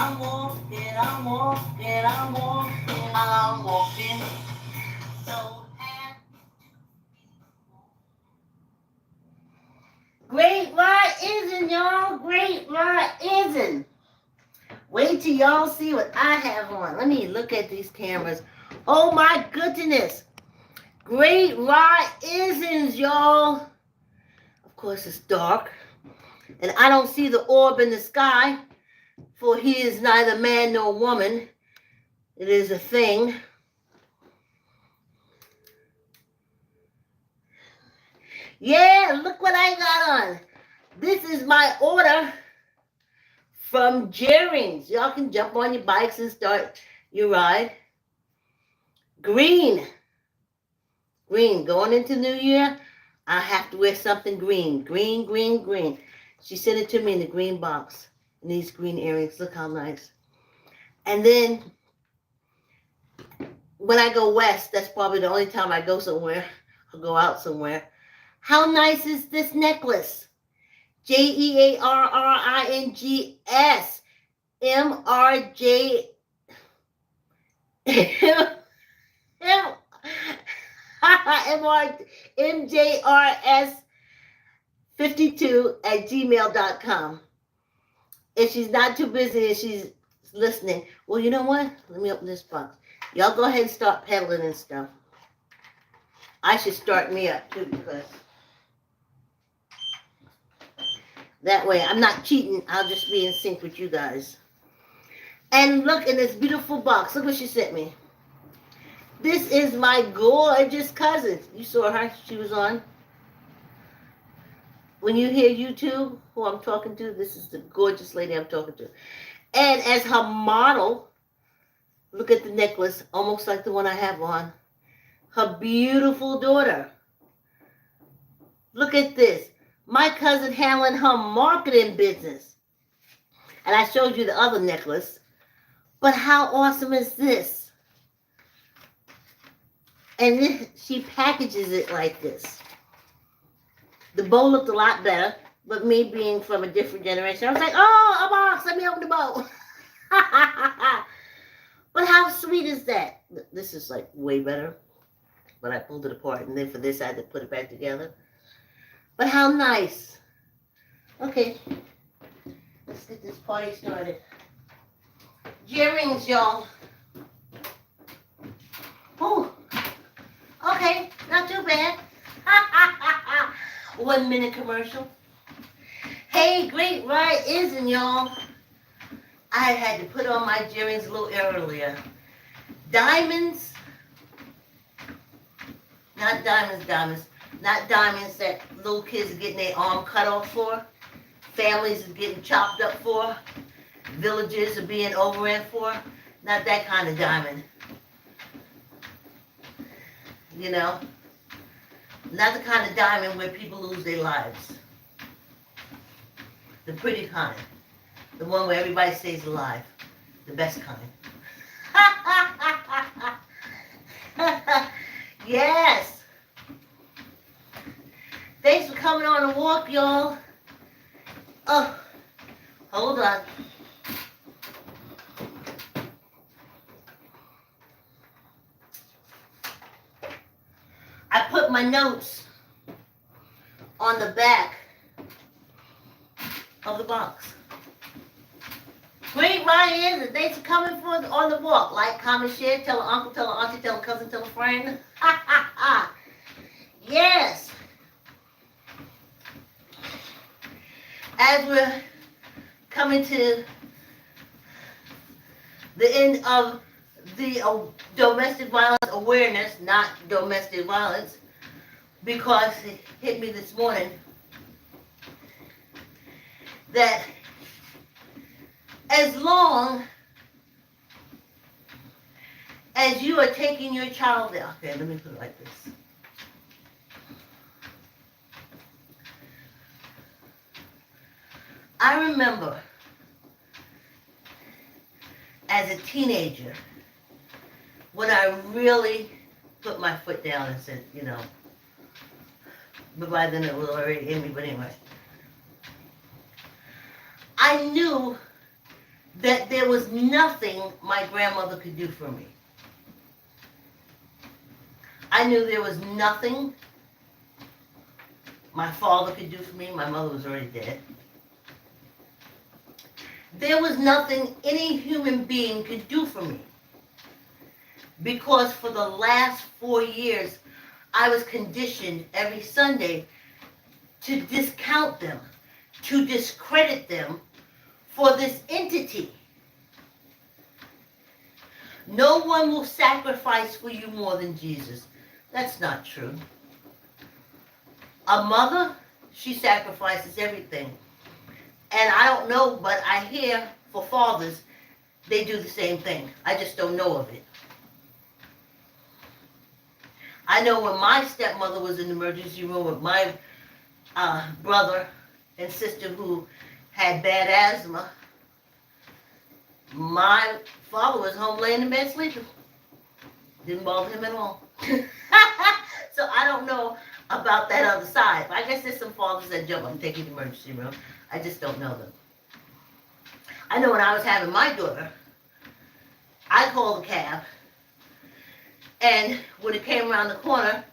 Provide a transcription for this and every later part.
I'm walking. So happy. Great Rod isn't, y'all. Great Rod isn't. Wait till y'all see what I have on. Let me look at these cameras. Oh my goodness. Great Rod isn't, y'all. Of course, it's dark. And I don't see the orb in the sky, for he is neither man nor woman. It is a thing. Yeah, look what I got on. This is my order from Jerry's. Y'all can jump on your bikes and start your ride. Green. Green. Going into New Year, I have to wear something green. Green, green, green. She sent it to me in the green box. And these green earrings. Look how nice. And then when I go west, that's probably the only time I go somewhere. I'll go out somewhere. How nice is this necklace? JEARRINGS MRJ MJRS52@gmail.com. If she's not too busy and she's listening, well, you know what? Let me open this box. Y'all go ahead and start peddling and stuff. I should start me up too, because that way I'm not cheating. I'll just be in sync with you guys. And look in this beautiful box. Look what she sent me. This is my gorgeous cousin. You saw her. She was on. When you hear YouTube, who I'm talking to, this is the gorgeous lady I'm talking to. And as her model, look at the necklace, almost like the one I have on. Her beautiful daughter. Look at this. My cousin handling her marketing business. And I showed you the other necklace. But how awesome is this? And then she packages it like this. The bow looked a lot better, but me being from a different generation, I was like, oh, a box, let me open the bow. But how sweet is that? This is like way better. But I pulled it apart, and then for this I had to put it back together. But how nice. Okay, let's get this party started. Earrings, y'all. Oh, okay, not too bad. 1 minute commercial. Hey, Great Ride isn't, y'all. I had to put on my earrings a little earlier. Diamonds. Not diamonds, diamonds. Not diamonds that little kids are getting their arm cut off for. Families are getting chopped up for. Villages are being overran for. Not that kind of diamond. You know? Not the kind of diamond where people lose their lives. The pretty kind. The one where everybody stays alive. The best kind. Yes. Thanks for coming on a walk, y'all. Oh, hold on. I put my notes on the back of the box. Great Ryan is, thanks for coming on the walk. Like, comment, share, tell an uncle, tell an auntie, tell a cousin, tell a friend. Yes. As we're coming to the end of the domestic violence awareness, not domestic violence, because it hit me this morning that as long as you are taking your child there, okay, let me put it like this. I remember as a teenager when I really put my foot down and said, you know, but by then it was already in me, but anyway. I knew that there was nothing my grandmother could do for me. I knew there was nothing my father could do for me. My mother was already dead. There was nothing any human being could do for me. Because for the last 4 years, I was conditioned every Sunday to discount them, to discredit them for this entity. No one will sacrifice for you more than Jesus. That's not true. A mother, she sacrifices everything. And I don't know, but I hear for fathers, they do the same thing. I just don't know of it. I know when my stepmother was in the emergency room with my brother and sister who had bad asthma, my father was home laying in bed sleeping. Didn't bother him at all. So I don't know about that other side. I guess there's some fathers that jump up and take you to the emergency room. I just don't know them. I know when I was having my daughter, I called the cab, and when it came around the corner,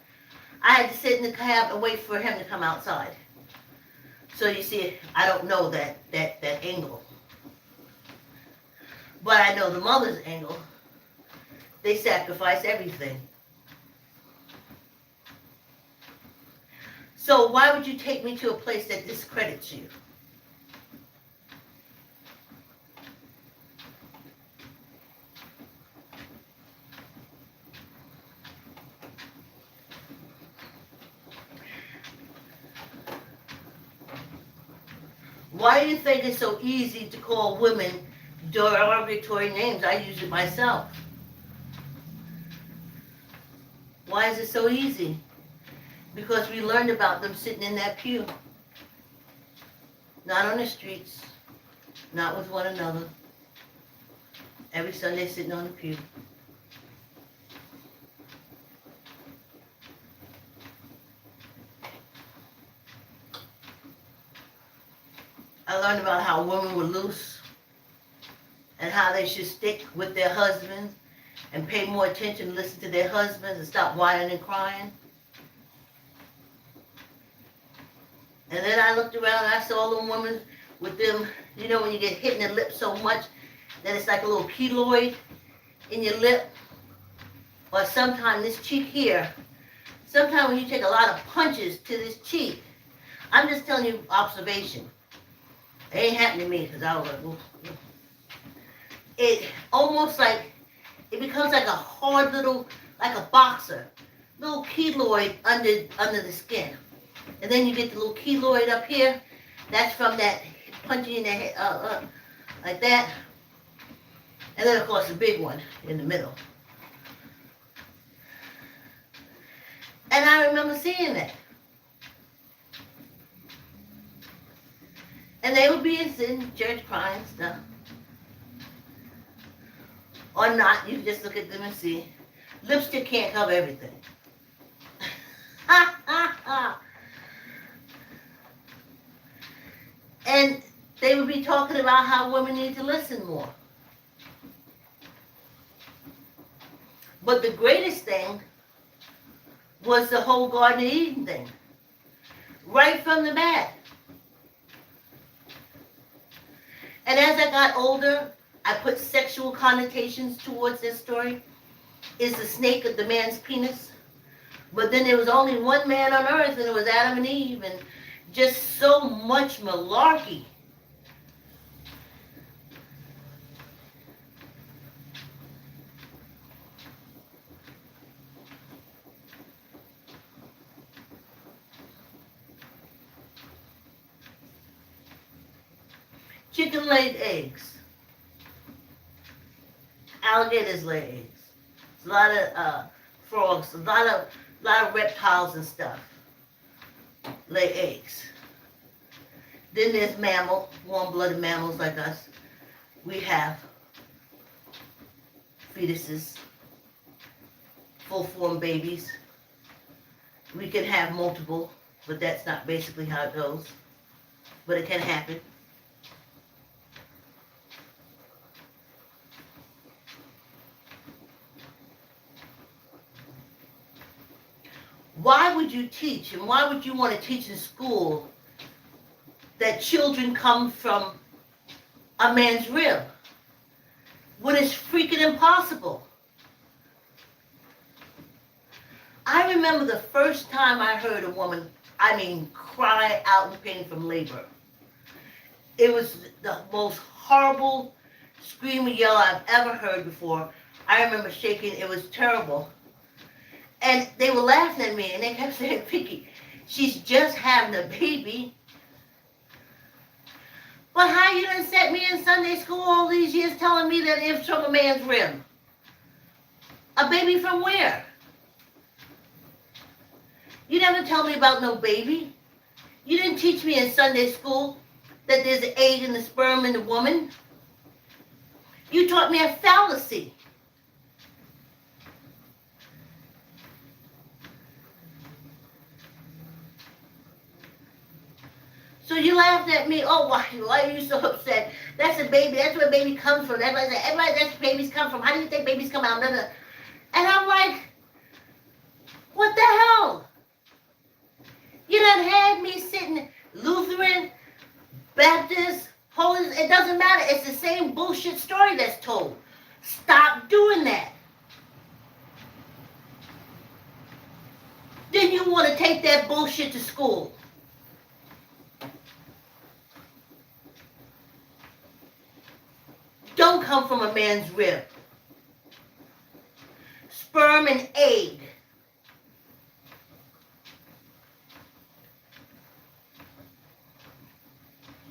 I had to sit in the cab and wait for him to come outside. So you see, I don't know that angle. But I know the mother's angle. They sacrifice everything. So why would you take me to a place that discredits you? Why do you think it's so easy to call women derogatory names? I use it myself. Why is it so easy? Because we learned about them sitting in that pew. Not on the streets, not with one another. Every Sunday sitting on the pew. I learned about how women were loose and how they should stick with their husbands and pay more attention and listen to their husbands and stop whining and crying. And then I looked around and I saw them women with them, you know, when you get hit in the lip so much that it's like a little keloid in your lip. Or sometimes this cheek here, sometimes when you take a lot of punches to this cheek, I'm just telling you observation. It ain't happened to me because I was like, ooh. It almost like, it becomes like a hard little, like a boxer, little keloid under the skin. And then you get the little keloid up here. That's from that punching in the head, like that. And then, of course, the big one in the middle. And I remember seeing that. And they would be in church crying and stuff. Or not, you just look at them and see. Lipstick can't cover everything. And they would be talking about how women need to listen more. But the greatest thing was the whole Garden of Eden thing. Right from the bat. And as I got older, I put sexual connotations towards this story. Is the snake of the man's penis? But then there was only one man on earth, and it was Adam and Eve, and just so much malarkey. Chicken laid eggs. Alligators lay eggs. A lot of frogs, a lot of reptiles and stuff lay eggs. Then there's mammal, warm-blooded mammals like us. We have fetuses, full-form babies. We can have multiple, but that's not basically how it goes. But it can happen. Why would you teach, and why would you want to teach in school that children come from a man's rib when it's freaking impossible? I remember the first time I heard a woman, cry out in pain from labor. It was the most horrible scream and yell I've ever heard before. I remember shaking. It was terrible. And they were laughing at me, and they kept saying, Vicky, she's just having a baby. But how you done set me in Sunday school all these years telling me that it's from a man's rib? A baby from where? You never tell me about no baby. You didn't teach me in Sunday school that there's an egg in the sperm in the woman. You taught me a fallacy. So you laughed at me. Oh, why are you so upset? That's a baby. That's where baby comes from. Everybody, that's where babies come from. How do you think babies come out? And I'm like, what the hell? You done had me sitting Lutheran, Baptist, Holy. It doesn't matter. It's the same bullshit story that's told. Stop doing that. Then you want to take that bullshit to school. Don't come from a man's rib. Sperm and egg.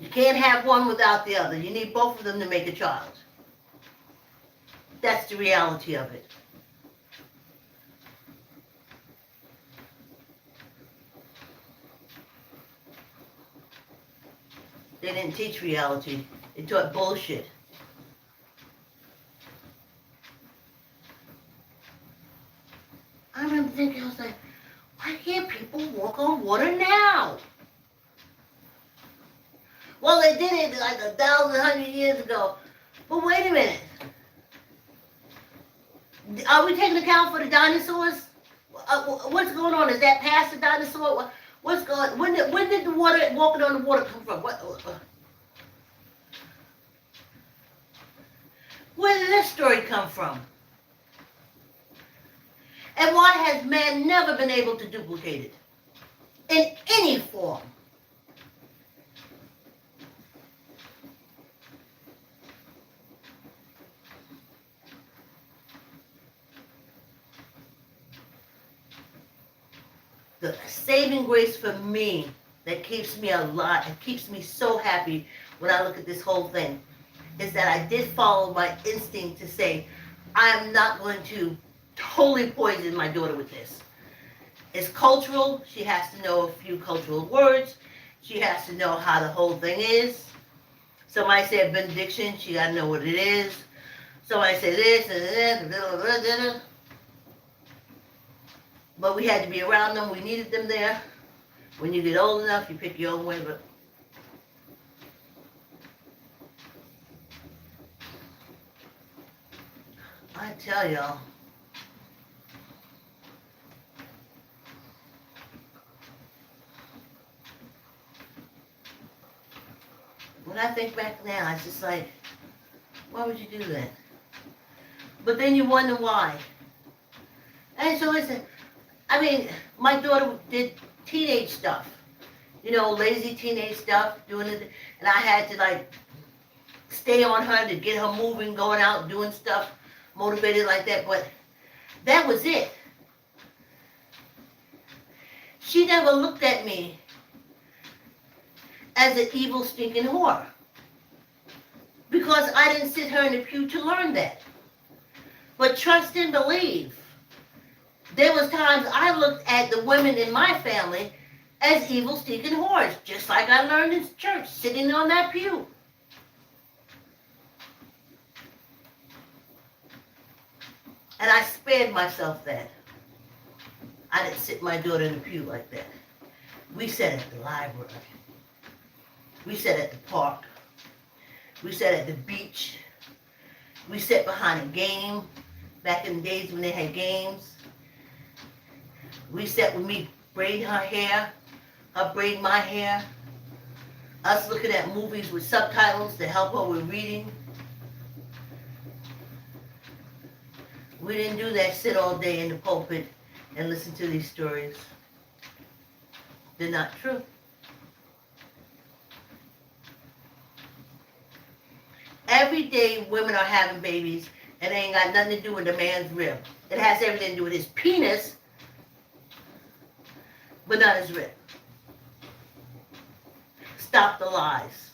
You can't have one without the other. You need both of them to make a child. That's the reality of it. They didn't teach reality. They taught bullshit. I remember thinking, I was like, why can't people walk on water now? Well, they did it like 1,100 years ago. But wait a minute. Are we taking account for the dinosaurs? What's going on? Is that past the dinosaur? What's going? When did the water, walking on the water, come from? Where did this story come from? And why has man never been able to duplicate it in any form? The saving grace for me that keeps me alive and keeps me so happy when I look at this whole thing is that I did follow my instinct to say, I'm not going to totally poison my daughter with this. It's cultural. She has to know a few cultural words. She has to know how the whole thing is. Somebody said benediction. She got to know what it is. Somebody said this and that. But we had to be around them. We needed them there. When you get old enough, you pick your own way. But I tell y'all, when I think back now, it's just like, why would you do that? But then you wonder why. And so listen, my daughter did teenage stuff. Lazy teenage stuff, doing it. And I had to, stay on her to get her moving, going out, doing stuff, motivated like that. But that was it. She never looked at me as an evil, stinking whore. Because I didn't sit her in the pew to learn that. But trust and believe. There was times I looked at the women in my family as evil, stinking whores, just like I learned in church, sitting on that pew. And I spared myself that. I didn't sit my daughter in the pew like that. We sat at the library. We sat at the park. We sat at the beach. We sat behind a game back in the days when they had games. We sat with me braiding her hair, her braiding my hair, us looking at movies with subtitles to help her with reading. We didn't do that, sit all day in the pulpit and listen to these stories. They're not true. Every day women are having babies and it ain't got nothing to do with the man's rib. It has everything to do with his penis, but not his rib. Stop the lies.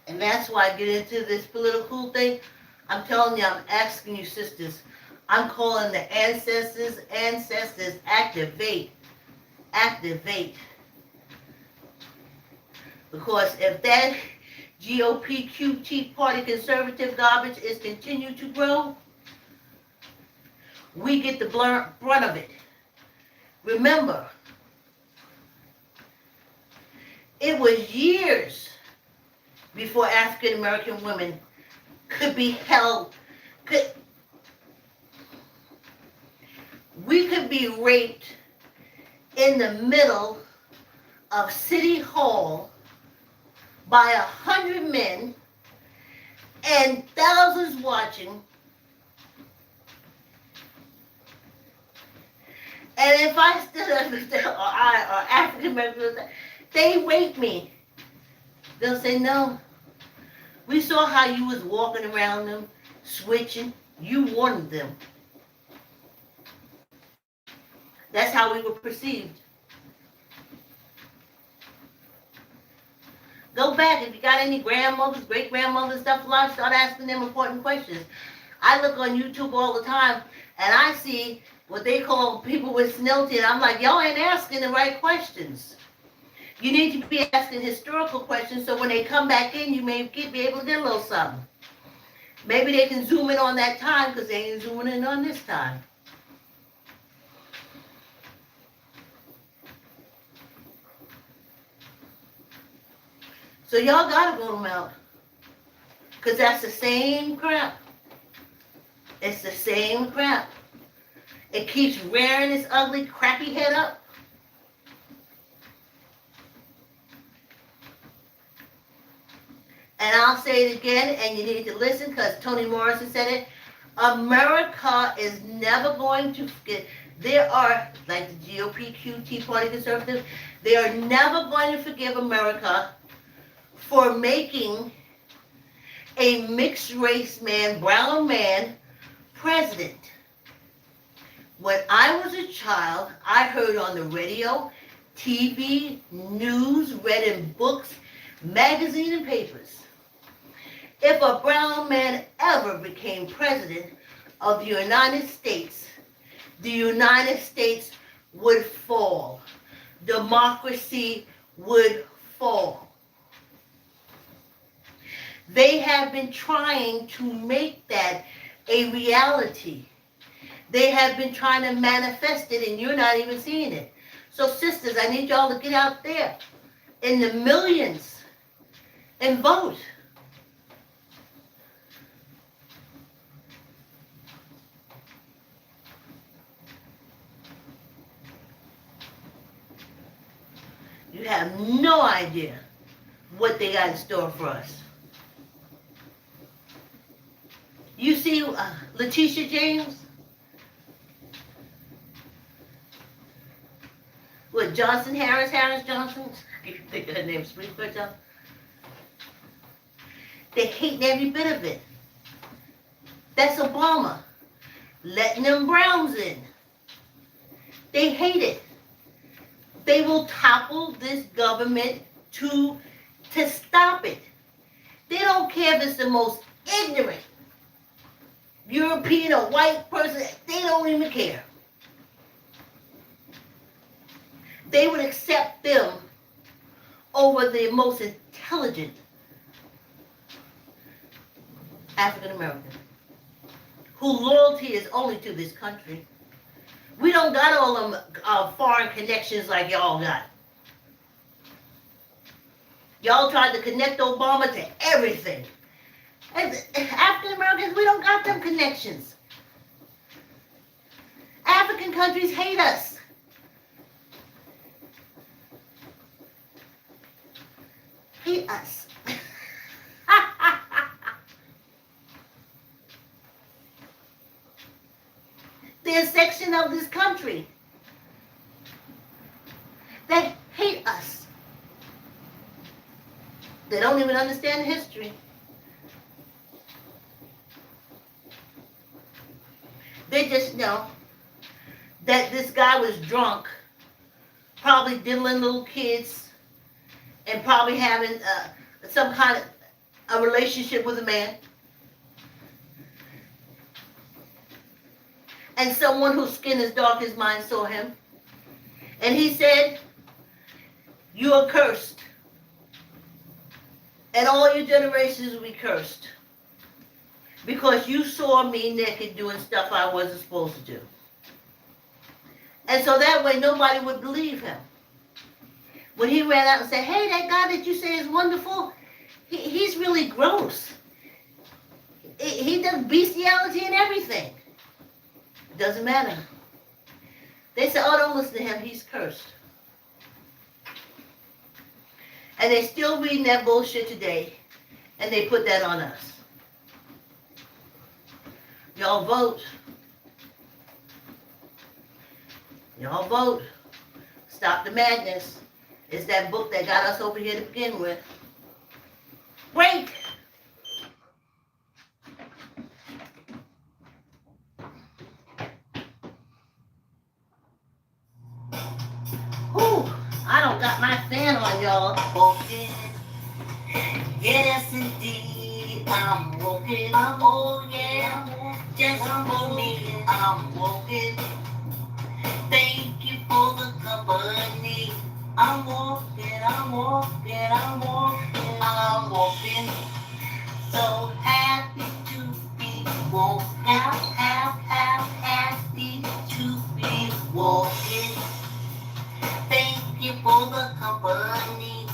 And that's why I get into this political thing. I'm telling you, I'm asking you sisters, I'm calling the ancestors, activate. Because if that GOP, QT party conservative garbage is continue to grow, we get the brunt of it. Remember, it was years before African American women could be held, we could be raped in the middle of City Hall by 100 men and thousands watching. And if I stood up or African American, they rape me. They'll say, no. We saw how you was walking around them, switching. You wanted them. That's how we were perceived. Go back. If you got any grandmothers, great-grandmothers, stuff alive, start asking them important questions. I look on YouTube all the time, and I see what they call people with senility, and I'm like, y'all ain't asking the right questions. You need to be asking historical questions so when they come back in, you may be able to get a little something. Maybe they can zoom in on that time because they ain't zooming in on this time. So y'all gotta vote them out. Because that's the same crap. It's the same crap. It keeps rearing its ugly, crappy head up. And I'll say it again, and you need to listen because Toni Morrison said it. America is never going to forget. There are, like the GOP, QT Party Conservative, they are never going to forgive America for making a mixed race man, brown man, president. When I was a child, I heard on the radio, TV, news, read in books, magazines, and papers. If a brown man ever became president of the United States would fall. Democracy would fall. They have been trying to make that a reality. They have been trying to manifest it, and you're not even seeing it. So, sisters, I need y'all to get out there in the millions and vote. You have no idea what they got in store for us. You see Letitia James? What, Johnson, Harris Johnson? I can't think of her name. Speak for itself. They hate every bit of it. That's Obama. Letting them Browns in. They hate it. They will topple this government to stop it. They don't care if it's the most ignorant European or white person. They don't even care. They would accept them over the most intelligent African American, whose loyalty is only to this country. We don't got all them foreign connections like y'all got. Y'all tried to connect Obama to everything. And African Americans, we don't got them connections. African countries hate us. Hate us. They're a section of this country that hate us. They don't even understand history. They just know that this guy was drunk, probably diddling little kids, and probably having some kind of a relationship with a man. And someone whose skin is dark as mine saw him. And he said, "You are cursed. And all your generations will be cursed. Because you saw me naked doing stuff I wasn't supposed to do." And so that way nobody would believe him. When he ran out and said, "Hey, that guy that you say is wonderful, he's really gross. He does bestiality and everything." It doesn't matter. They said, "Oh, don't listen to him, he's cursed." And they're still reading that bullshit today, and they put that on us. Y'all vote. Y'all vote. Stop the madness. It's that book that got us over here to begin with. Break! Whew, I don't got my fan on, y'all. Okay. Yes, indeed, I'm walking. Oh, yeah. Just for me, I'm walking. Thank you for the company. I'm walking, I'm walking, I'm walking, I'm walking. So happy to be walking. Happy to be walking. Thank you for the company.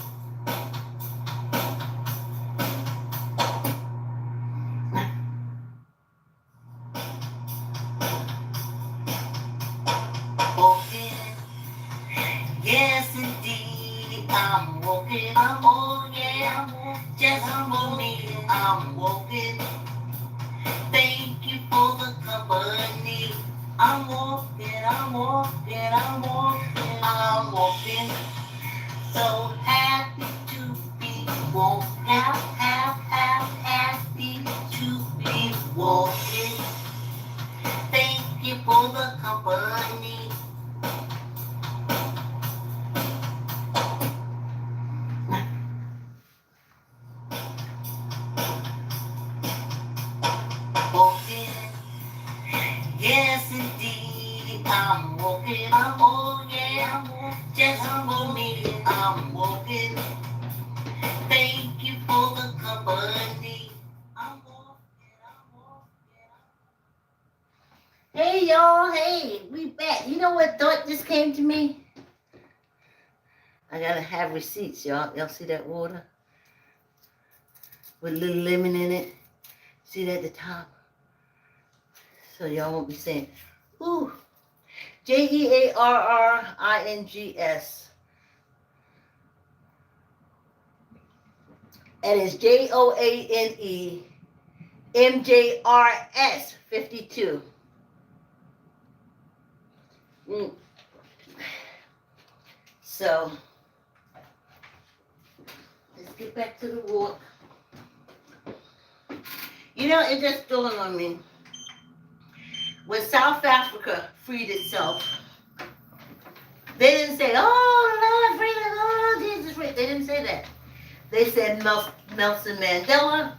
Walking. Yes, indeed, I'm walking. Oh, yeah. Just for me, I'm walking. Thank you for the company. I'm walking, I'm walking, I'm walking, I'm walking. So happy to be walking. Happy to be walking. Thank you for the company. Walking. Yes, indeed, I'm walking. Oh, yeah. Just for me, I'm walking. Thank you for the company. I'm walking, I'm walking. Hey, y'all. Hey, we back. You know what thought just came to me? I gotta have receipts, y'all. Y'all see that water? With a little lemon in it. See that at the top? So y'all won't be saying, ooh, Jearrings. And it's JOANEMJRS 52. So let's get back to the walk. You know, it just dawned on me. When South Africa freed itself, they didn't say, "Oh, Lord, freedom, oh, Jesus, free." They didn't say that. They said Nelson Mandela.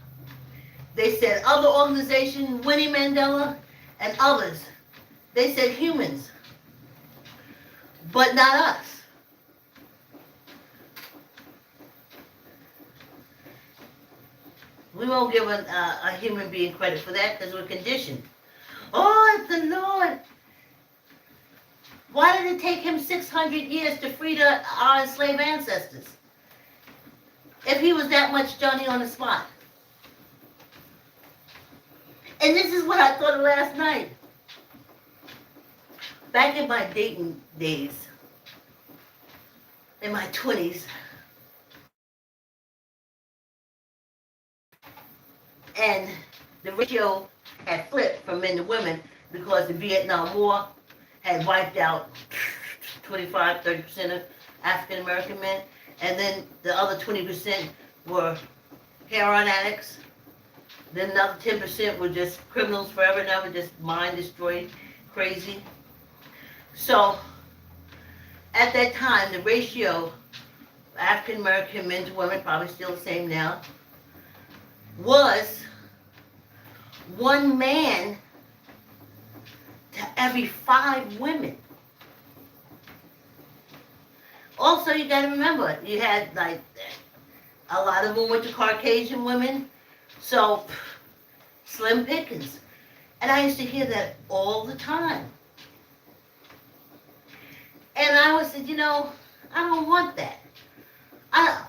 They said other organizations, Winnie Mandela, and others. They said humans, but not us. We won't give a human being credit for that because we're conditioned. Oh, it's the Lord. Why did it take him 600 years to free our enslaved ancestors? If he was that much Johnny on the spot. And this is what I thought of last night. Back in my dating days, in my 20s, and the ratio had flipped from men to women because the Vietnam War had wiped out 25-30% of African American men, and then the other 20% were heroin addicts. Then another 10% were just criminals forever and ever, just mind destroyed, crazy. So at that time, the ratio of African American men to women, probably still the same now, was one man to every 5 women. Also, you got to remember, you had like a lot of them went to Caucasian women, so slim pickings. And I used to hear that all the time. And I always said, I don't want that. I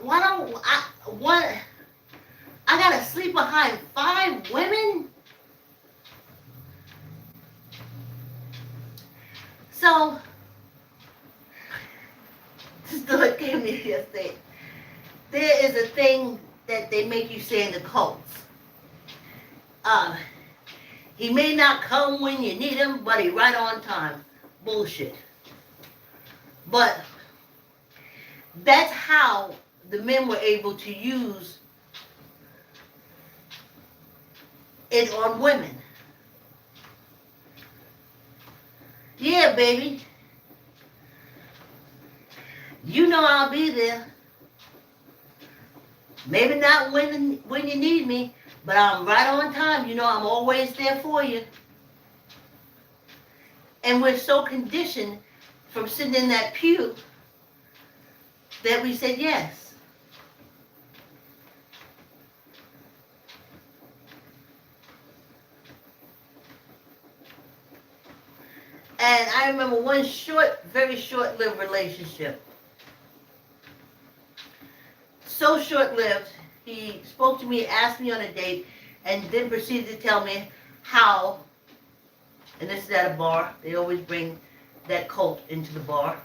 gotta sleep behind 5 women? So, this thought came to me yesterday. There is a thing that they make you say in the cults. He may not come when you need him, but he right on time. Bullshit. But that's how the men were able to use it on women. Yeah, baby. You know I'll be there. Maybe not when you need me, but I'm right on time. I'm always there for you. And we're so conditioned from sitting in that pew that we said yes. And I remember one very short-lived relationship. So short-lived, he spoke to me, asked me on a date, and then proceeded to tell me how, and this is at a bar, they always bring that cult into the bar.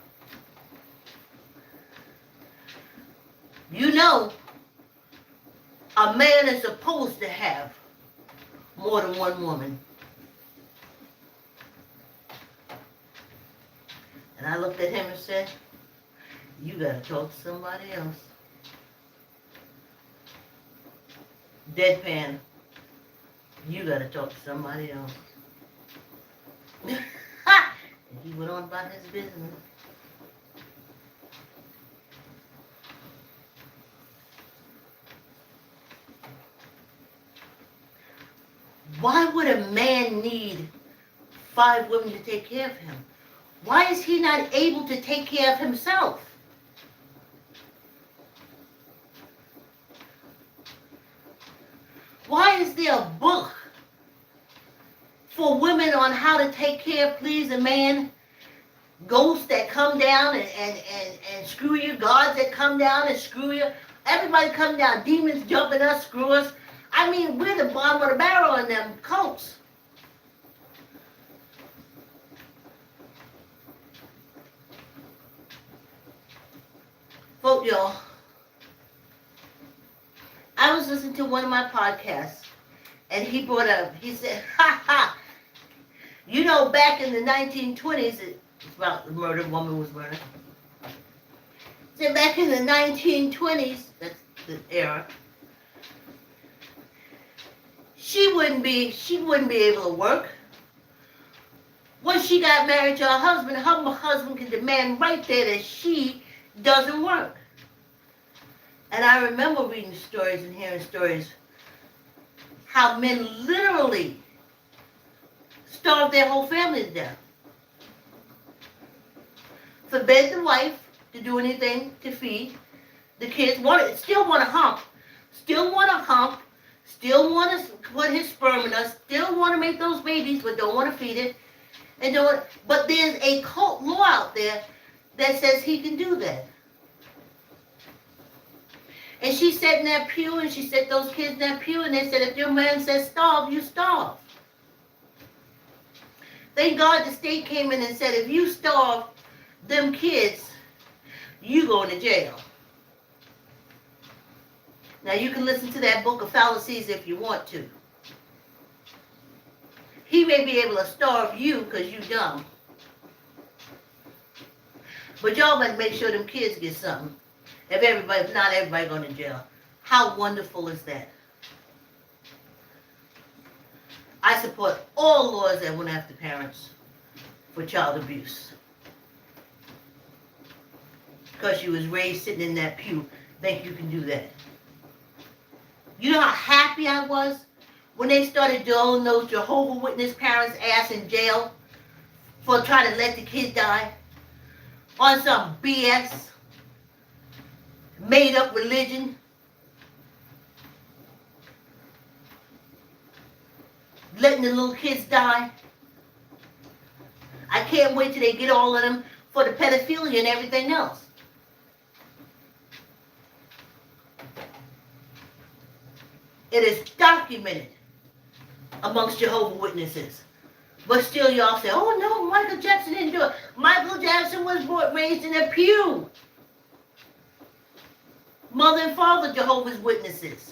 A man is supposed to have more than one woman. And I looked at him and said, you gotta talk to somebody else. Deadpan, you gotta talk to somebody else. And he went on about his business. Why would a man need 5 women to take care of him? Why is he not able to take care of himself? Why is there a book for women on how to take care, please a man? Ghosts that come down and screw you, gods that come down and screw you. Everybody come down, demons jumping us, screw us. I mean, we're the bottom of the barrel in them cults. Folk, y'all, I was listening to one of my podcasts, and he brought up, he said, back in the 1920s, it's about the murder, woman was murdered. He said back in the 1920s, that's the era, she wouldn't be able to work. Once she got married to her husband could demand right there that she doesn't work. And I remember reading stories and hearing stories how men literally starved their whole family to death. Forbade the wife to do anything to feed the kids. Still want to hump, still want to put his sperm in us, still want to make those babies, but don't want to feed it. But there's a cult law out there that says he can do that. And she sat in that pew, and she set those kids in that pew, and they said, if your man says starve, you starve. Thank God the state came in and said, if you starve them kids, you going to jail. Now you can listen to that book of fallacies if you want to. He may be able to starve you because you dumb. But y'all better make sure them kids get something. If not everybody going to jail. How wonderful is that? I support all laws that went after parents for child abuse. Because you was raised sitting in that pew, think you can do that. You know how happy I was when they started throwing those Jehovah's Witness parents' ass in jail for trying to let the kid die on some BS, made up religion. Letting the little kids die. I can't wait till they get all of them for the pedophilia and everything else. It is documented amongst Jehovah's Witnesses. But still y'all say, oh no, Michael Jackson didn't do it. Michael Jackson was raised in a pew. Mother and father Jehovah's Witnesses.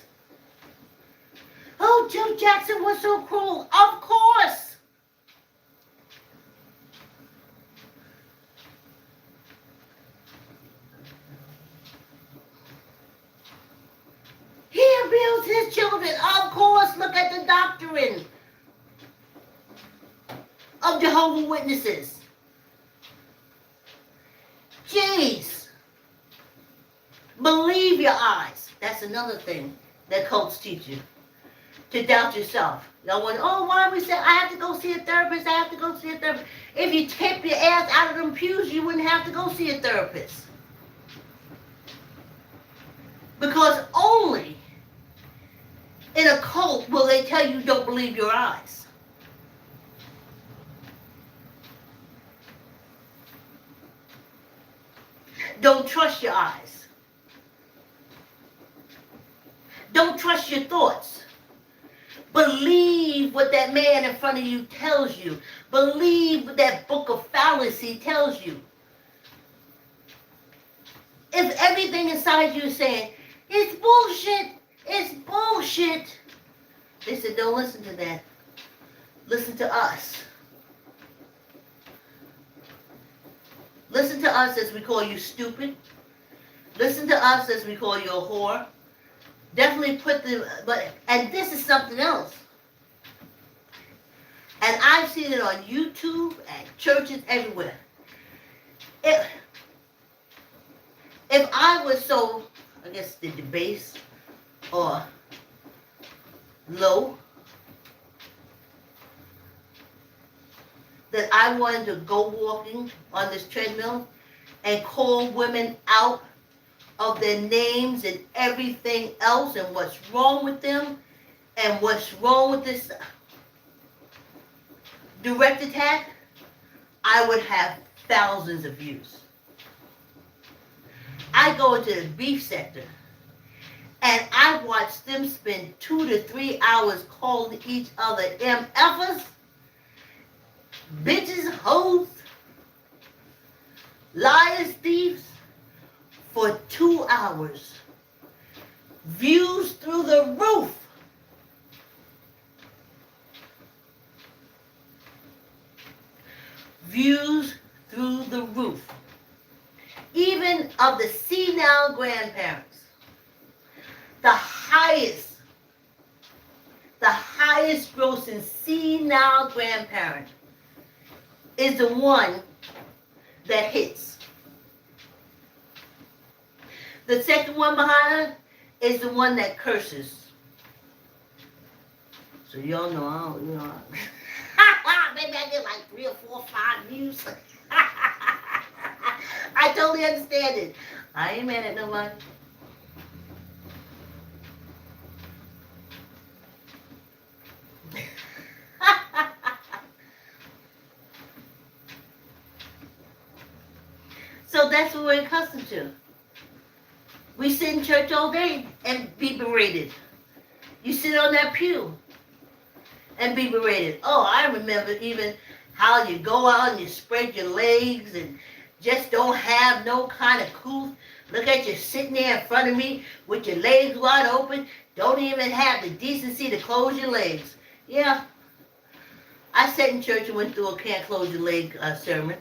Oh, Joe Jackson was so cruel. Of course. He abused his children. Of course. Look at the doctrine of Jehovah's Witnesses. Jeez. Believe your eyes. That's another thing that cults teach you. To doubt yourself. Y'all want, oh, why we say I have to go see a therapist, I have to go see a therapist. If you tip your ass out of them pews, you wouldn't have to go see a therapist. Because only in a cult will they tell you don't believe your eyes. Don't trust your eyes. Don't trust your thoughts. Believe what that man in front of you tells you. Believe what that book of fallacy tells you. If everything inside you is saying, it's bullshit, it's bullshit, they said, don't listen to that. Listen to us. Listen to us as we call you stupid. Listen to us as we call you a whore. Definitely put them, and this is something else. And I've seen it on YouTube and churches everywhere. If I was so, I guess, the debased or low, that I wanted to go walking on this treadmill and call women out of their names and everything else and what's wrong with them and what's wrong with this direct attack, I would have thousands of views. I go into the beef sector and I watch them spend 2 to 3 hours calling each other MFers, bitches, hoes, liars, thieves, for 2 hours. Views through the roof. Views through the roof. Even of the senile grandparents. The highest grossing senile grandparent is the one that hits. The second one behind her is the one that curses. So y'all know, I don't, maybe I get like 3 or 4 or 5 views. I totally understand it. I ain't mad at nobody. So that's what we're accustomed to. We sit in church all day and be berated. You sit on that pew and be berated. Oh, I remember even how you go out and you spread your legs and just don't have no kind of couth. Look at you sitting there in front of me with your legs wide open. Don't even have the decency to close your legs. Yeah, I sat in church and went through a can't close your leg sermon.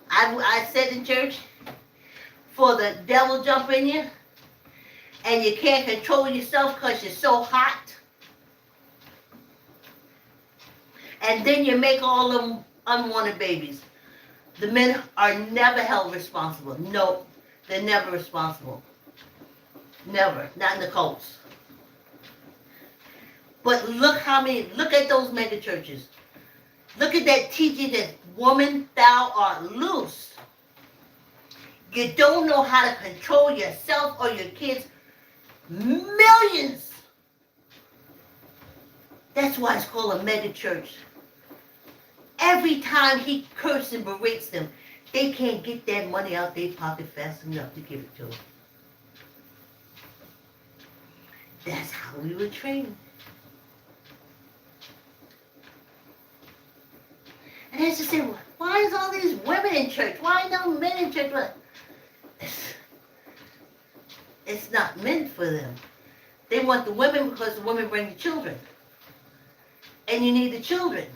I sat in church for the devil jump in you and you can't control yourself because you're so hot. And then you make all them unwanted babies. The men are never held responsible. No, they're never responsible. Never. Not in the cults. But look at those mega churches. Look at that teaching that woman, thou art loose. You don't know how to control yourself or your kids. Millions. That's why it's called a mega church. Every time he curses and berates them, they can't get that money out their pocket fast enough to give it to them. That's how we were trained. And they just say, why is all these women in church? Why no men in church? It's not meant for them. They want the women because the women bring the children. And you need the children.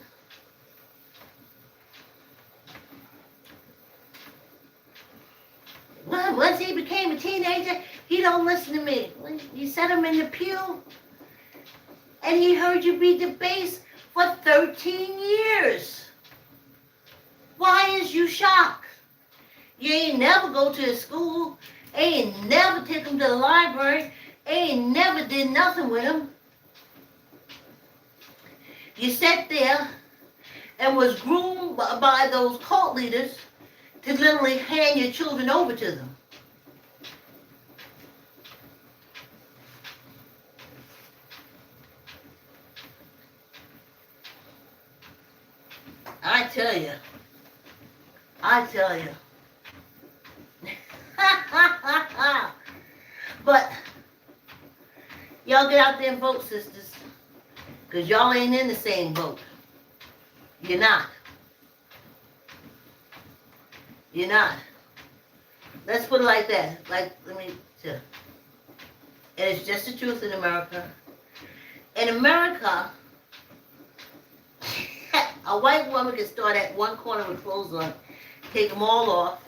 Well, once he became a teenager, he don't listen to me. You set him in the pew, and he heard you beat the bass for 13 years. Why is you shocked? You ain't never go to his school, ain't never take him to the library, ain't never did nothing with him. You sat there and was groomed by those cult leaders to literally hand your children over to them. I tell you. But y'all get out there and vote, sisters, because y'all ain't in the same boat. You're not. You're not. Let's put it like that. And it's just the truth in America. In America, a white woman can start at one corner with clothes on, take them all off,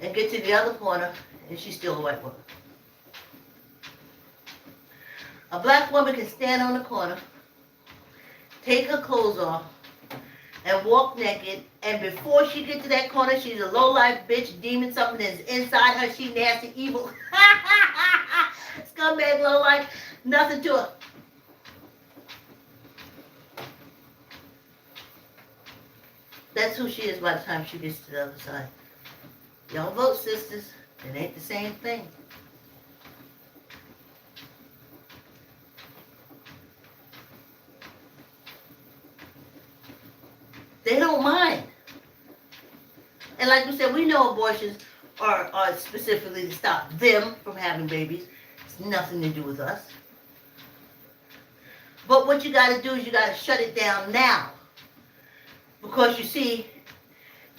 and get to the other corner, and she's still a white woman. A black woman can stand on the corner, take her clothes off, and walk naked, and before she gets to that corner, she's a low-life bitch, demon, something that's inside her, she nasty, evil, scumbag, low-life, nothing to her. That's who she is by the time she gets to the other side. Y'all vote, sisters. It ain't the same thing. They don't mind. And like we said, we know abortions are specifically to stop them from having babies. It's nothing to do with us. But what you got to do is you got to shut it down now. Because you see,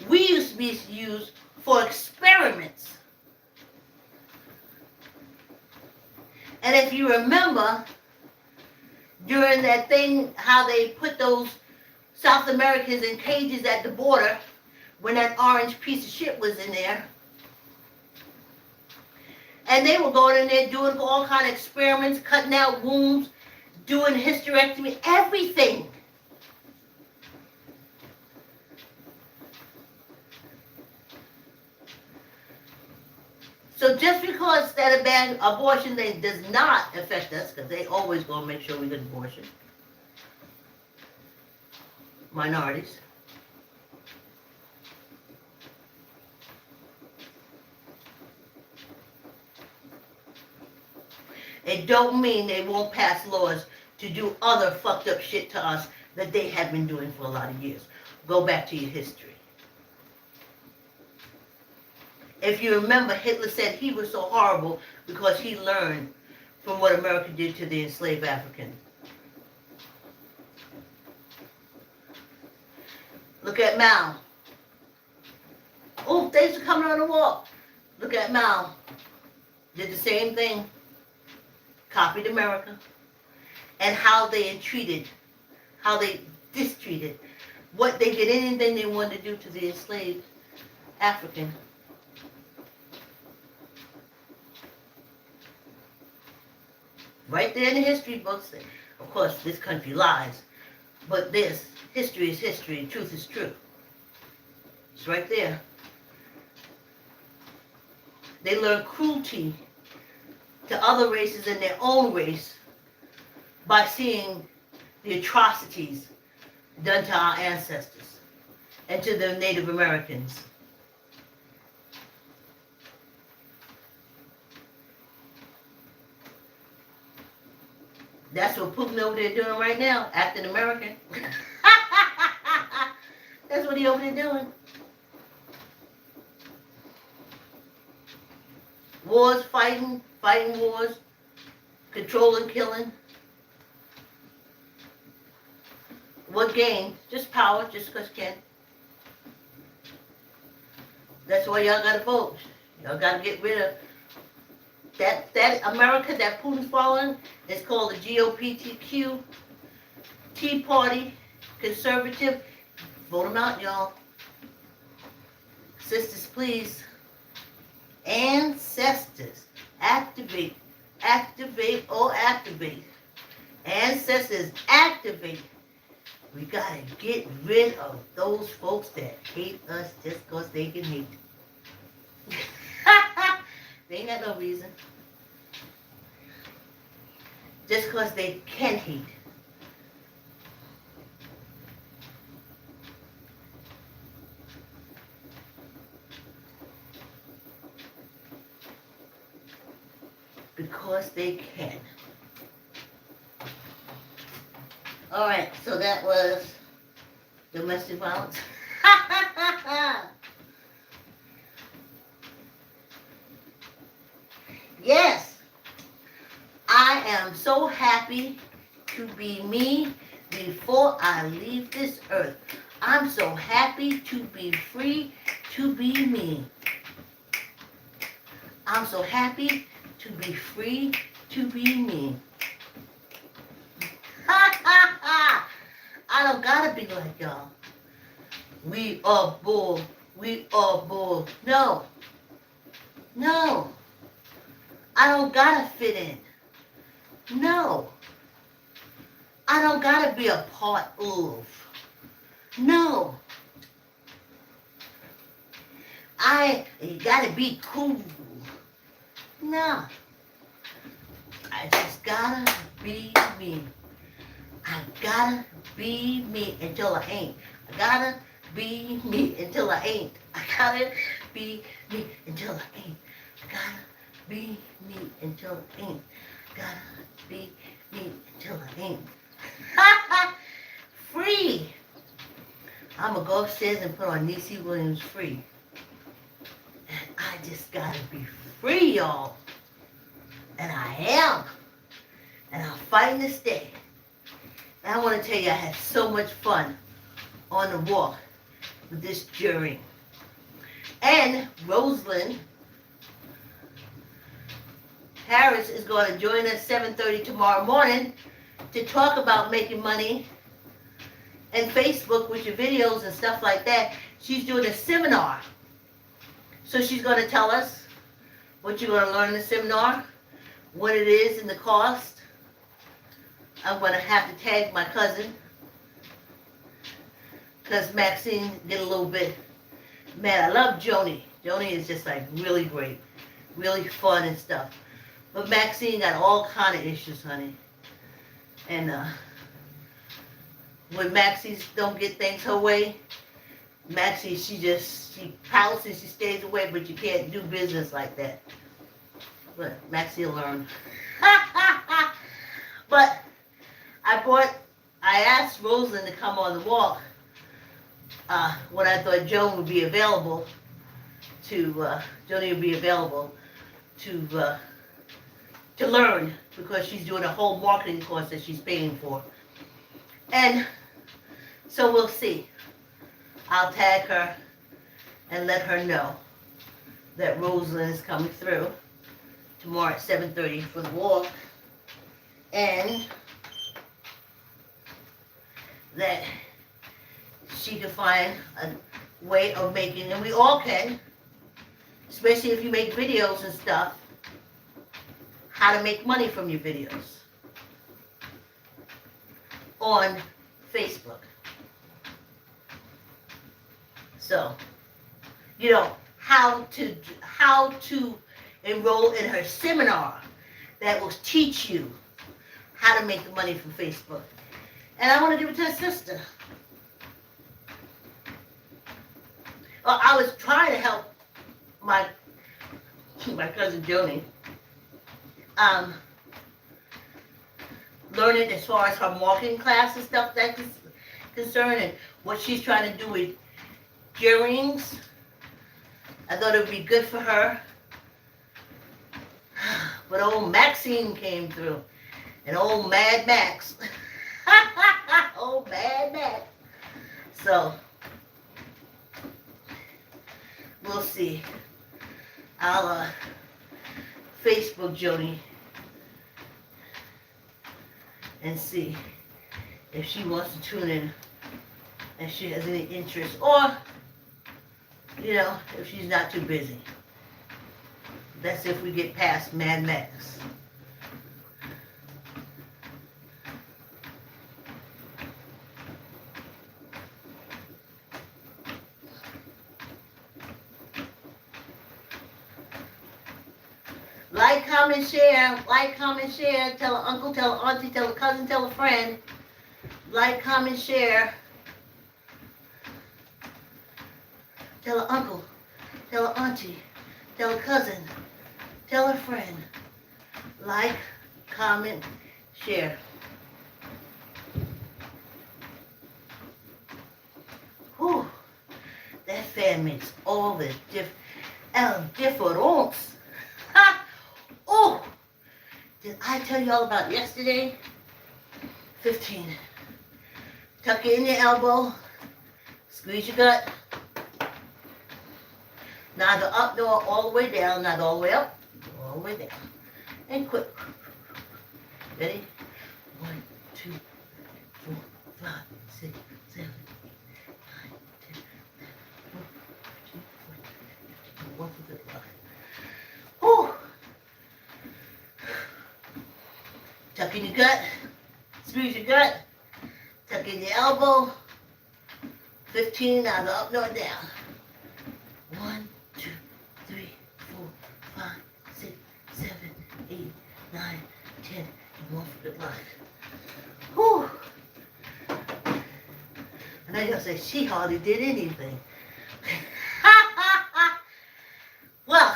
we used to be used for experiments. And if you remember, during that thing, how they put those South Americans in cages at the border, when that orange piece of shit was in there, and they were going in there doing all kind of experiments, cutting out wounds, doing hysterectomy, everything. So just because that a bad abortion thing does not affect us, because they always going to make sure we get an abortion. Minorities. It don't mean they won't pass laws to do other fucked up shit to us that they have been doing for a lot of years. Go back to your history. If you remember, Hitler said he was so horrible because he learned from what America did to the enslaved African. Look at Mao. Oh, thanks for coming on the walk. Look at Mao. Did the same thing. Copied America. And how they entreated, how they distreated, what they did, anything they wanted to do to the enslaved African. Right there in the history books. Of course, this country lies. But this, history is history, and truth is truth. It's right there. They learn cruelty to other races in their own race by seeing the atrocities done to our ancestors and to the Native Americans. That's what Putin over there doing right now, acting American. That's what he over there doing. Wars, fighting wars, controlling, killing. What gain? Just power, just because you can. That's why y'all gotta vote. Y'all gotta get rid of that America that Putin's following. Is called the GOPTQ, Tea Party, Conservative. Vote them out, y'all. Sisters, please. Ancestors, activate, activate, oh activate. Ancestors, activate. We gotta get rid of those folks that hate us just because they can hate. They ain't got no reason. Just because they can hate. Because they can. Alright, so that was domestic violence. Yes, I am so happy to be me before I leave this earth. I'm so happy to be free to be me. I'm so happy to be free to be me. I don't gotta be like y'all. We are bull. We are bull. No. No. I don't gotta fit in. No. I don't gotta be a part of. No. You gotta be cool. No. I just gotta be me. I gotta be me until I ain't. I gotta be me until I ain't. I gotta be me until I ain't. I gotta be me until I ain't. Gotta be me until I ain't. Free. I'm gonna go upstairs and put on Niecy Williams Free. And I just gotta be free, y'all. And I am. And I'm fighting to stay. And I want to tell you, I had so much fun on the walk with this jury. And Rosalind Harris is going to join us 7:30 tomorrow morning to talk about making money and Facebook with your videos and stuff like that. She's doing a seminar. So she's going to tell us what you're going to learn in the seminar, what it is and the cost. I'm going to have to tag my cousin because Maxine did a little bit mad. I love Joni. Joni is just like really great, really fun and stuff. But Maxine got all kind of issues, honey. And when Maxine don't get things her way, Maxine, she pouts and she stays away, but you can't do business like that. But Maxine learned. But I asked Rosalind to come on the walk when I thought Joan would be available to, Joni would be available to to learn because she's doing a whole marketing course that she's paying for. And so we'll see. I'll tag her and let her know that Rosalind is coming through tomorrow at 7:30 for the walk. And that she can find a way of making, and we all can, especially if you make videos and stuff, how to make money from your videos on Facebook. So, you know, how to enroll in her seminar that will teach you how to make the money from Facebook. And I want to give it to her sister. Well, I was trying to help my cousin Joni learn it as far as her marketing class and stuff that's concerned, and what she's trying to do with earrings. I thought it would be good for her. But old Maxine came through. And old Mad Max. Old Mad Max. So, we'll see. I'll Facebook Joni and see if she wants to tune in, if she has any interest, or, you know, if she's not too busy. That's if we get past Mad Max. Like, comment, share. Like, comment, share. Tell an uncle, tell an auntie, tell a cousin, tell a friend. Like, comment, share. Tell an uncle, tell an auntie, tell a cousin, tell a friend. Like, comment, share. Whew. That fan makes all the difference. Ha! Oh! Did I tell you all about yesterday? 15. Tuck it in your elbow. Squeeze your gut. Neither up nor all the way down. Not all the way up, all the way down. And quick. Ready? 1, 2, 4, 5, 6, 7, 8, 9, 10, 11, 12, 13, 14, 15, 1 for good luck. Whew. Tuck in your gut. Squeeze your gut. Tuck in your elbow. 15, neither up nor down. 1, 2, 3, 4, 5, 6, 7, 8, 9, 10, and 1 for good luck. Whew. And I gotta say, she hardly did anything. Well,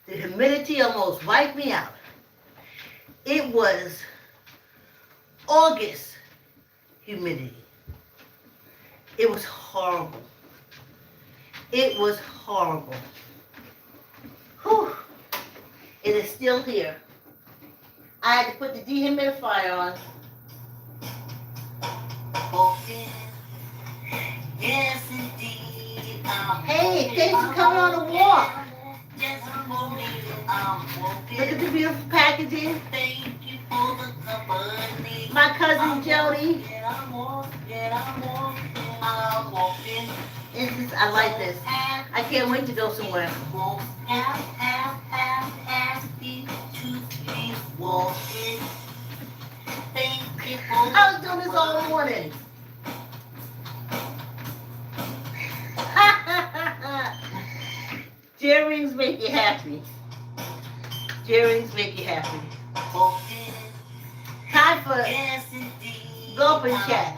the humidity almost wiped me out. It was August humidity. It was horrible. It was horrible. Whew. It is still here. I had to put the dehumidifier on. Okay. Yes, indeed. Hey, thanks for coming on the walk. Look at the beautiful packaging. My cousin Jody. I like this. I can't wait to go somewhere. I was doing this all morning. Earrings make you happy. Earrings make you happy. Time for gulp and chat.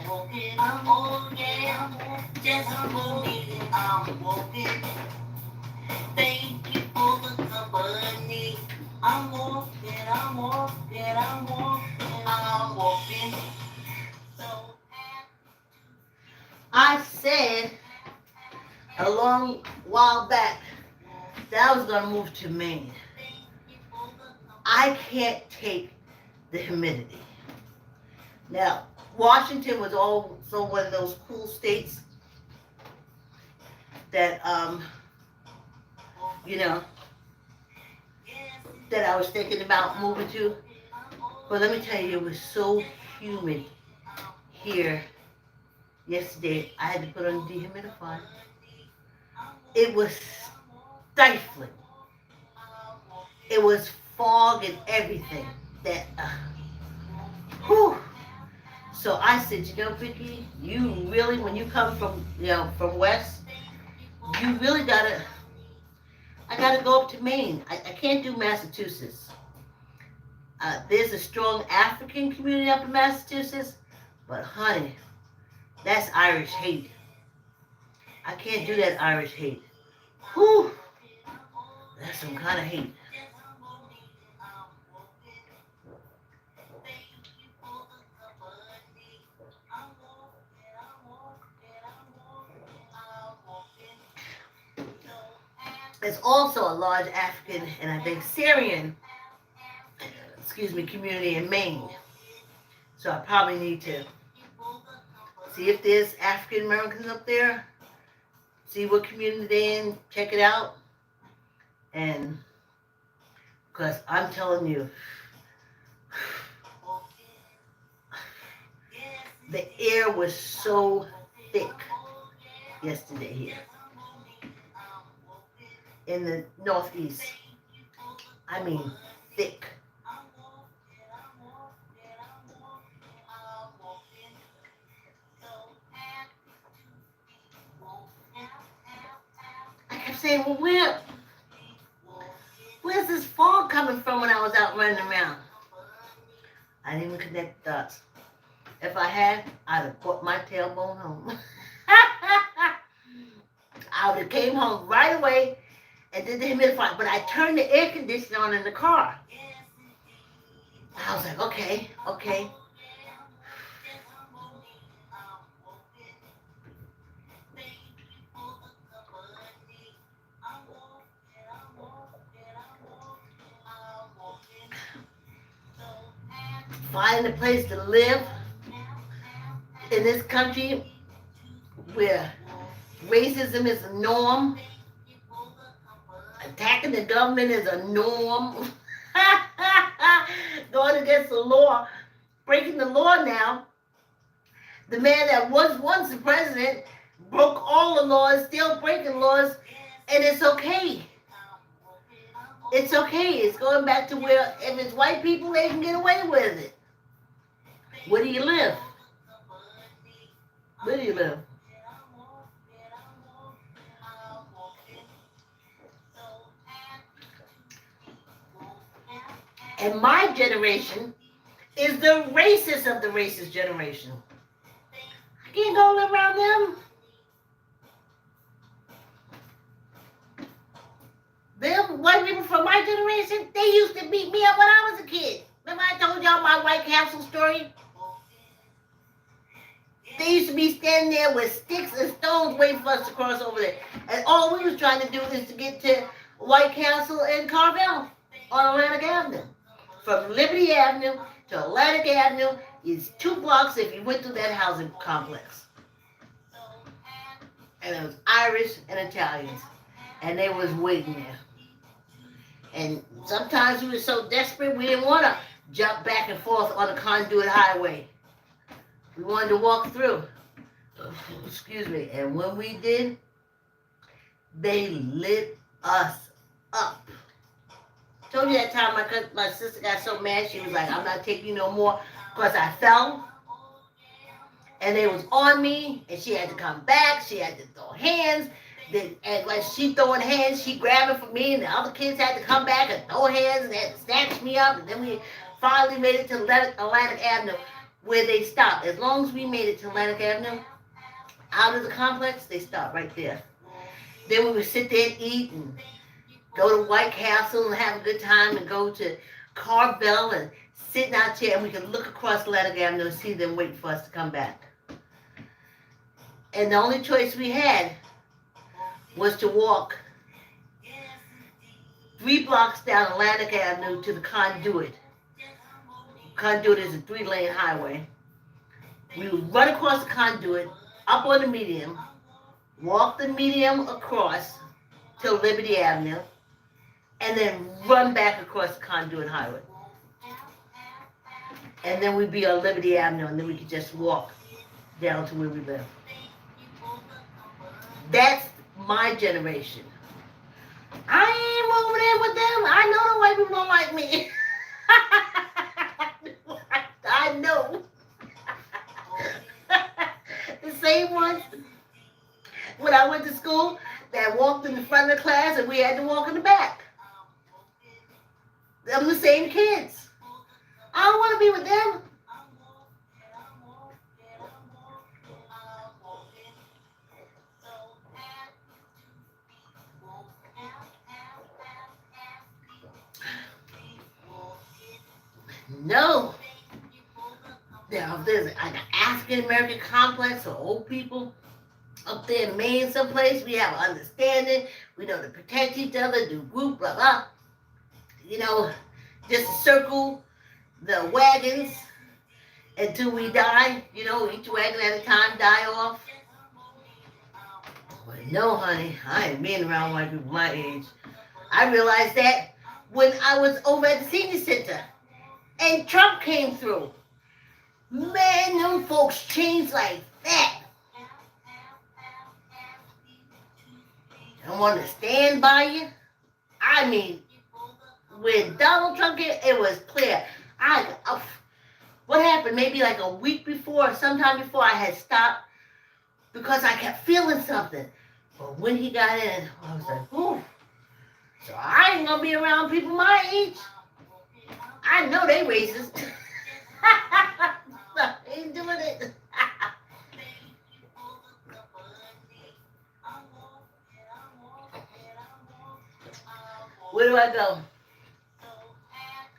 Thank you for the company. I'm walking. So I said a long while back that I was going to move to Maine. I can't take the humidity. Now, Washington was also one of those cool states that, you know, that I was thinking about moving to. But let me tell you, it was so humid here yesterday. I had to put on a dehumidifier. It was stifling. It was fog and everything. That, whew. So I said, you know, Vicky, you really, when you come from, from West, you really gotta, I gotta go up to Maine. I can't do Massachusetts. There's a strong African community up in Massachusetts, but honey, that's Irish hate. I can't do that Irish hate. Whew, that's some kind of hate. There's also a large African and I think Syrian, community in Maine. So I probably need to see if there's African Americans up there, see what community they're in, check it out. And because I'm telling you, the air was so thick yesterday here in the Northeast. I mean, thick. I kept saying, well, where's this fog coming from when I was out running around? I didn't even connect the dots. If I had, I'd have brought my tailbone home. I would have came home right away and did the humidifier. But I turned the air conditioner on in the car. I was like, okay. Find a place to live in this country where racism is a norm, attacking the government is a norm, going against the law, breaking the law now. The man that was once the president broke all the laws, still breaking laws, and it's okay. It's okay. It's going back to where if it's white people, they can get away with it. Where do you live? Where do you live? And my generation is the racist of the racist generation. I can't go live around them. Them white people from my generation, they used to beat me up when I was a kid. Remember I told y'all my White Castle story? They used to be standing there with sticks and stones waiting for us to cross over there. And all we was trying to do is to get to White Castle and Carvel on Atlantic Avenue. From Liberty Avenue to Atlantic Avenue is 2 blocks if you went through that housing complex. And it was Irish and Italians. And they was waiting there. And sometimes we were so desperate we didn't want to jump back and forth on the conduit highway. We wanted to walk through. And when we did, they lit us up. Told you that time my sister got so mad, she was like, I'm not taking you no more because I fell. And they was on me, and she had to come back. She had to throw hands. And when she throwing hands, she grabbing for me, and the other kids had to come back and throw hands, and they had to snatch me up. And then we finally made it to Atlantic Avenue, where they stopped. As long as we made it to Atlantic Avenue, out of the complex, they stopped right there. Then we would sit there and eat and go to White Castle and have a good time and go to Carvel and sit in our chair, and we could look across Atlantic Avenue and see them waiting for us to come back. And the only choice we had was to walk 3 blocks down Atlantic Avenue to the Conduit. Conduit is a 3-lane highway. We would run across the Conduit, up on the medium, walk the medium across till Liberty Avenue, and then run back across the Conduit Highway. And then we'd be on Liberty Avenue, and then we could just walk down to where we live. That's my generation. I ain't moving in with them. I know the white people don't like me. I know. The same ones when I went to school that walked in the front of the class and we had to walk in the back. Them the same kids. I don't want to be with them. No. Now, there's an African American complex of old people up there in Maine someplace. We have an understanding. We know to protect each other, do group, blah, blah. You know, just circle the wagons until we die. You know, each wagon at a time die off. But no, honey, I ain't being around white people my age. I realized that when I was over at the senior center and Trump came through. Man, them folks changed like that. I want to stand by you. I mean, when Donald Trump came, it was clear. What happened? Maybe like a week before, sometime before, I had stopped because I kept feeling something. But when he got in, I was like, ooh. So I ain't gonna be around people my age. I know they racist. I ain't doing it. Where do I go?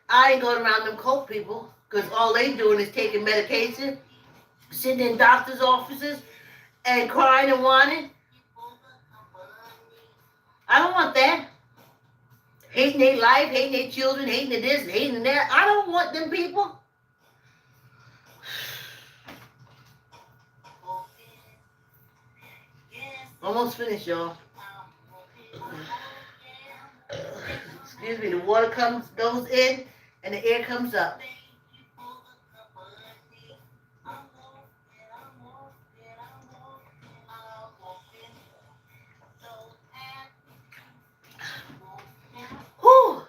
I ain't going around them coke people because all they doing is taking medication, sitting in doctor's offices, and crying and whining. I don't want that. Hating their life, hating their children, hating this, hating that. I don't want them people. Almost finished, y'all. Excuse me, the water goes in and the air comes up. Whew.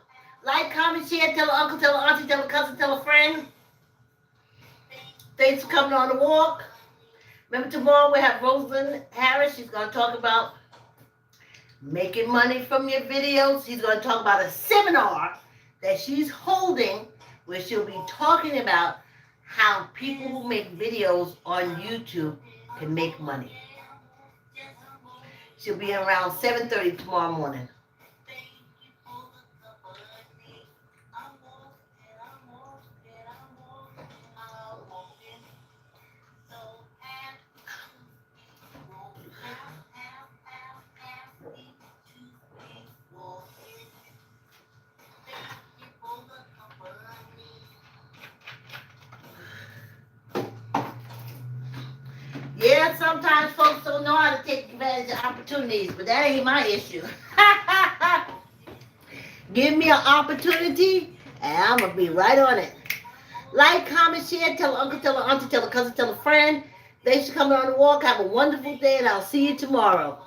Like, comment, share, tell an uncle, tell an auntie, tell a cousin, tell a friend. Thanks for coming on the walk. Remember, tomorrow we have Rosalind Harris. She's going to talk about making money from your videos. She's going to talk about a seminar that she's holding where she'll be talking about how people who make videos on YouTube can make money. She'll be around 7:30 tomorrow morning. Yeah, sometimes folks don't know how to take advantage of opportunities, but that ain't my issue. Give me an opportunity, and I'm going to be right on it. Like, comment, share, tell an uncle, tell an auntie, tell a cousin, tell a friend. Thanks for coming on the walk. Have a wonderful day, and I'll see you tomorrow.